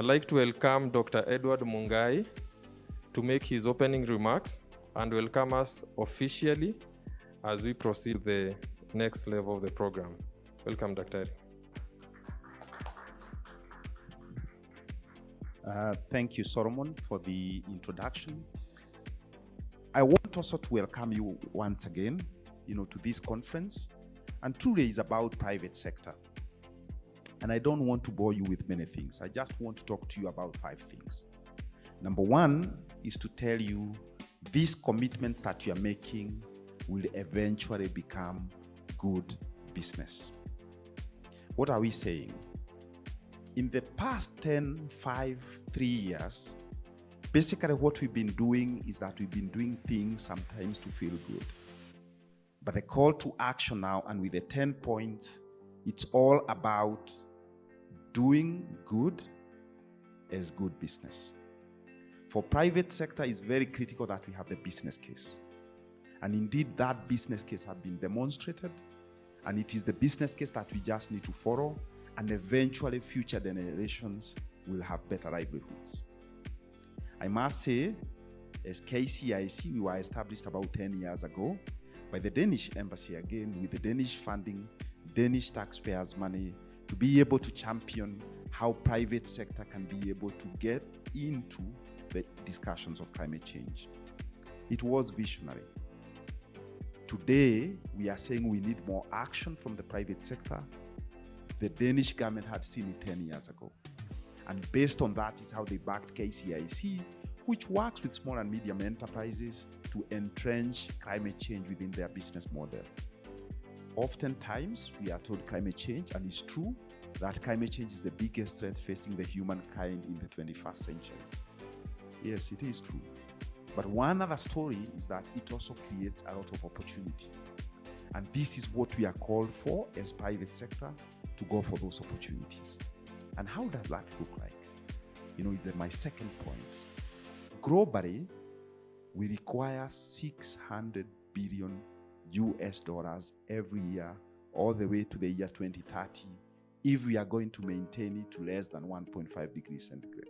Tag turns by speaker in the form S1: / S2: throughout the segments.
S1: like to welcome Dr. Edward Mungai to make his opening remarks and welcome us officially as we proceed to the next level of the program. Welcome, Dr.
S2: Thank you, Solomon, for the introduction. I want also to welcome you once again, to this conference. And truly is about private sector. And I don't want to bore you with many things. I just want to talk to you about 5 things. Number 1 is to tell you these commitments that you are making will eventually become good business. What are we saying? In the past 10, 5, 3 years, basically what we've been doing is that we've been doing things sometimes to feel good. But the call to action now, and with the 10 points, it's all about doing good as good business. For private sector, it's very critical that we have the business case. And indeed, that business case has been demonstrated, and it is the business case that we just need to follow, and eventually future generations will have better livelihoods. I must say, as KCIC, we were established about 10 years ago by the Danish embassy, again with the Danish funding, Danish taxpayers' money, to be able to champion how private sector can be able to get into the discussions of climate change. It was visionary. Today, we are saying we need more action from the private sector. The Danish government had seen it 10 years ago. And based on that is how they backed KCIC, which works with small and medium enterprises to entrench climate change within their business model. Oftentimes, we are told climate change, and it's true that climate change is the biggest threat facing the humankind in the 21st century. Yes, it is true. But one other story is that it also creates a lot of opportunity. And this is what we are called for as private sector, to go for those opportunities. And how does that look like? It's my second point. Globally, we require $600 billion every year, all the way to the year 2030, if we are going to maintain it to less than 1.5 degrees centigrade.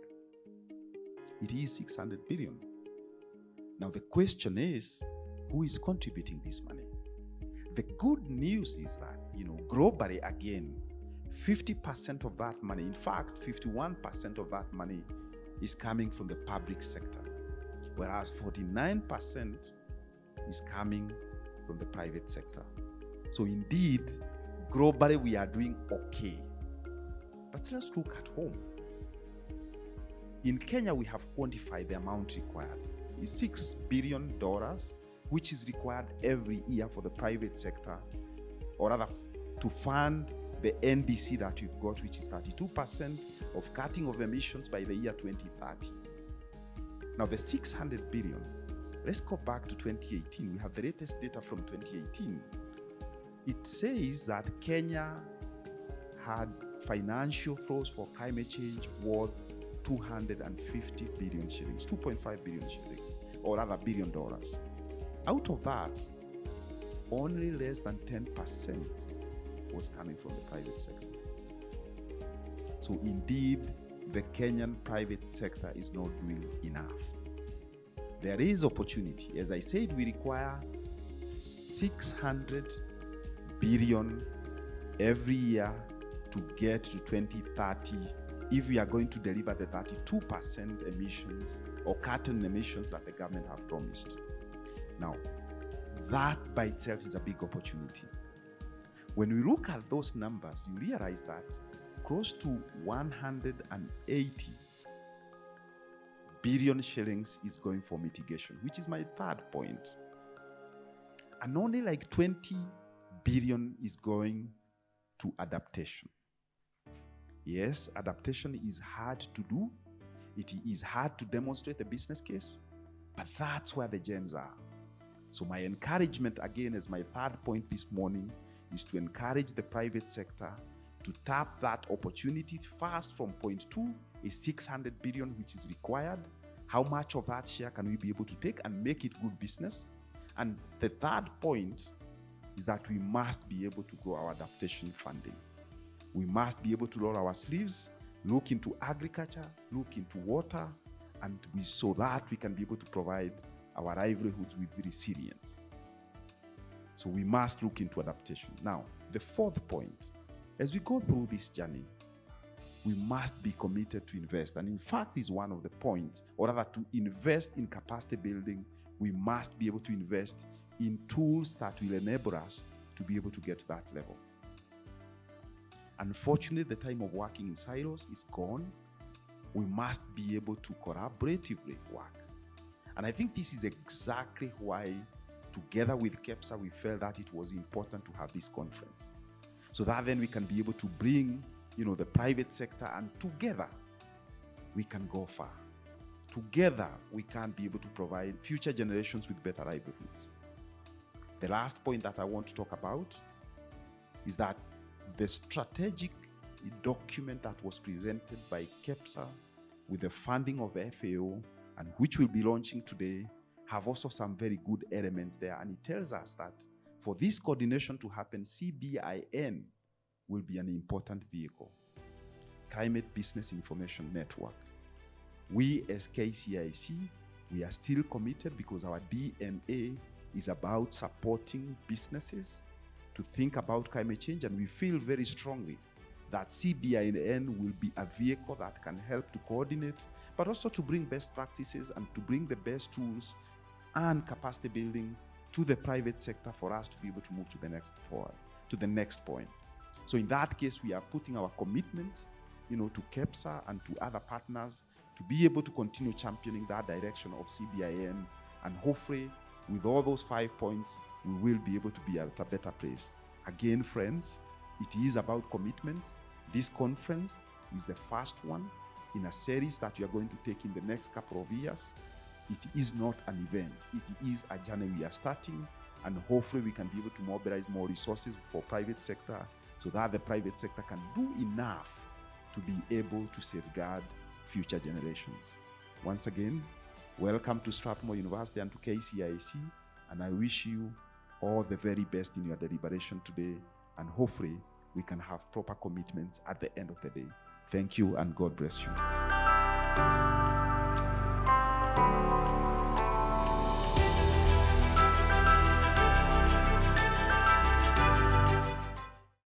S2: It is 600 billion. Now the question is, who is contributing this money? The good news is that, globally, again, 50% of that money, in fact, 51% of that money is coming from the public sector, whereas 49% is coming from the private sector. So indeed, globally, we are doing okay. But let's look at home. In Kenya, we have quantified the amount required. It's $6 billion, which is required every year for the private sector, or rather to fund the NDC that we've got, which is 32% of cutting of emissions by the year 2030. Now the 600 billion, let's go back to 2018. We have the latest data from 2018. It says that Kenya had financial flows for climate change worth 250 billion shillings, 2.5 billion shillings, or rather $1 billion. Out of that, only less than 10% was coming from the private sector. So indeed, the Kenyan private sector is not doing enough. There is opportunity. As I said, we require 600 billion every year to get to 2030 if we are going to deliver the 32% emissions or carbon emissions that the government have promised. Now, that by itself is a big opportunity. When we look at those numbers, you realize that close to 180 billion shillings is going for mitigation, which is my third point. And only like 20 billion is going to adaptation. Yes, adaptation is hard to do. It is hard to demonstrate the business case, but that's where the gems are. So my encouragement, again, as my third point this morning, is to encourage the private sector to tap that opportunity. First, from point 2 is 600 billion, which is required. How much of that share can we be able to take and make it good business? And the third point is that we must be able to grow our adaptation funding. We must be able to roll our sleeves look into agriculture, look into water, and so that we can be able to provide our livelihoods with resilience. So we must look into adaptation. Now, the fourth point, as we go through this journey, we must be committed to invest. And in fact, is one of the points, or rather to invest in capacity building, we must be able to invest in tools that will enable us to be able to get to that level. Unfortunately, the time of working in silos is gone. We must be able to collaboratively work. And I think this is exactly why, together with KEPSA, we felt that it was important to have this conference. So that then we can be able to bring, the private sector, and together we can go far. Together we can be able to provide future generations with better livelihoods. The last point that I want to talk about is that the strategic document that was presented by KEPSA with the funding of FAO, and which we'll be launching today, have also some very good elements there. And it tells us that for this coordination to happen, CBIN will be an important vehicle. Climate Business Information Network. We as KCIC, we are still committed because our DNA is about supporting businesses to think about climate change, and we feel very strongly that CBIN will be a vehicle that can help to coordinate, but also to bring best practices and to bring the best tools and capacity building to the private sector for us to be able to move to the next point. So in that case, we are putting our commitment, to KEPSA and to other partners to be able to continue championing that direction of CBIN, and hopefully with all those 5 points, we will be able to be at a better place. Again, friends, it is about commitment. This conference is the first one in a series that we are going to take in the next couple of years. It is not an event. It is a journey we are starting, and hopefully we can be able to mobilize more resources for private sector so that the private sector can do enough to be able to safeguard future generations. Once again, welcome to Strathmore University and to KCIC, and I wish you all the very best in your deliberation today, and hopefully we can have proper commitments at the end of the day. Thank you, and God bless you.